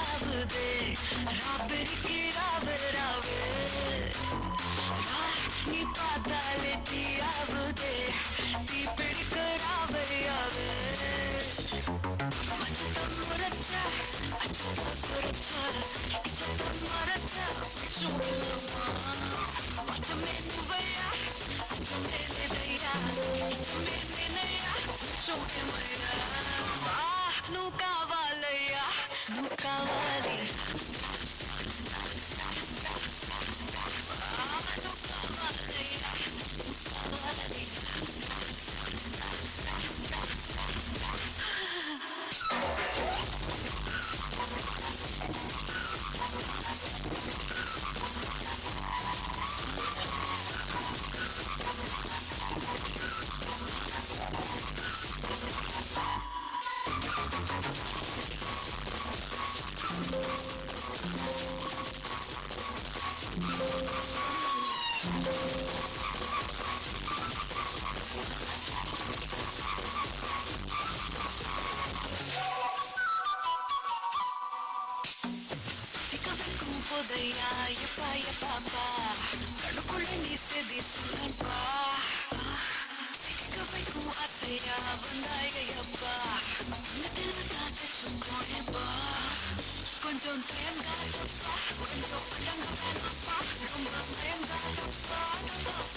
ஆவுதே ராபெரிக்கு ராவே ராவே நீ பார்த்தாலே தீயாவுதே தீ பிடிக்க ராவே ராவே அச்சத்தம் முறைச்சா அச்சத்தம் குறைச்சா இச்சத்தம் மறைச்சா சும்மில்லம்மா அச்சமே நுவையா அச்சமே நினையா இச்சமே நினையா சும்மே மையா నువ్వు కావాలయ్యా నువ్వు కావాలి போதையா எப்பா எப்பாப்பா கண்ணுக்குள்ள நீ செதி சொல்லப்பா சிக்க வைக்கும் ஆசையா வந்தாயப்பா உன்னதில் காத்துச்சும் போனப்பா கொஞ்சம் தயங்காதப்பா கொஞ்சம் அடங்காதப்பா ரொம்ப பயங்காதப்பா கொஞ்சம்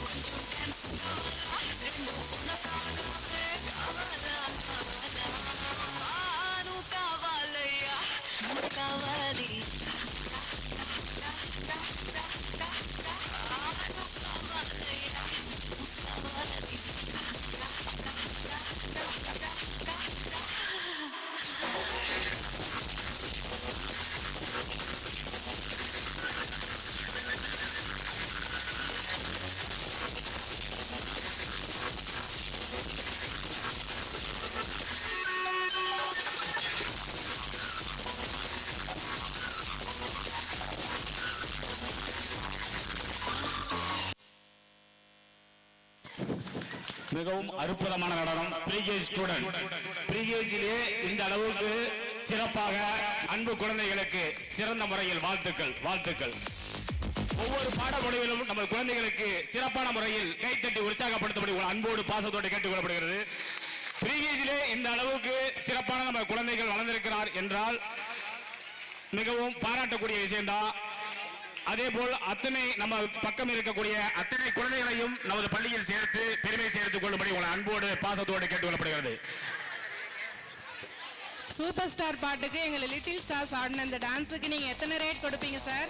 கொஞ்சம் டான்ஸ் ரெண்டு உனக்காகவே నువ్వు కావాలయ్యా నువ్వు కావాలి மிகவும் அற்புதமான நடனம். ப்ரீகேஜ் ஸ்டூடெண்ட் ப்ரீகேஜிலே இந்த அளவுக்கு சிறப்பாக அன்பு குழந்தைகளுக்கு சிறந்த முறையில் வாழ்த்துக்கள் வாழ்த்துக்கள். ஒவ்வொரு பாடமொழியிலும் நம்ம குழந்தைகளுக்கு சிறப்பான முறையில் கைத்தட்டி உற்சாகப்படுத்தப்படி அன்போடு பாசத்தோடு கேட்டுக்கொள்ளப்படுகிறது. ப்ரீகேஜிலே இந்த அளவுக்கு சிறப்பான நம்ம குழந்தைகள் வளர்ந்திருக்கிறார் என்றால் மிகவும் பாராட்டக்கூடிய விஷயம்தான். அதே போல் அத்தனை நம்ம பக்கம் இருக்கக்கூடிய அத்தனை குழந்தைகளையும் நமது பள்ளியில் சேர்த்து பெருமை சேர்த்துக் கொள்ளும்படி உங்களை அன்போடு பாசத்தோடு கேட்டுக்கொள்ளப்படுகிறது. சூப்பர் ஸ்டார் பாட்டுக்கு எங்களை லிட்டில் ஸ்டார்ஸ் ஆடின இந்த டான்ஸுக்கு நீங்க எத்தனை ரேட் கொடுப்பீங்க சார்?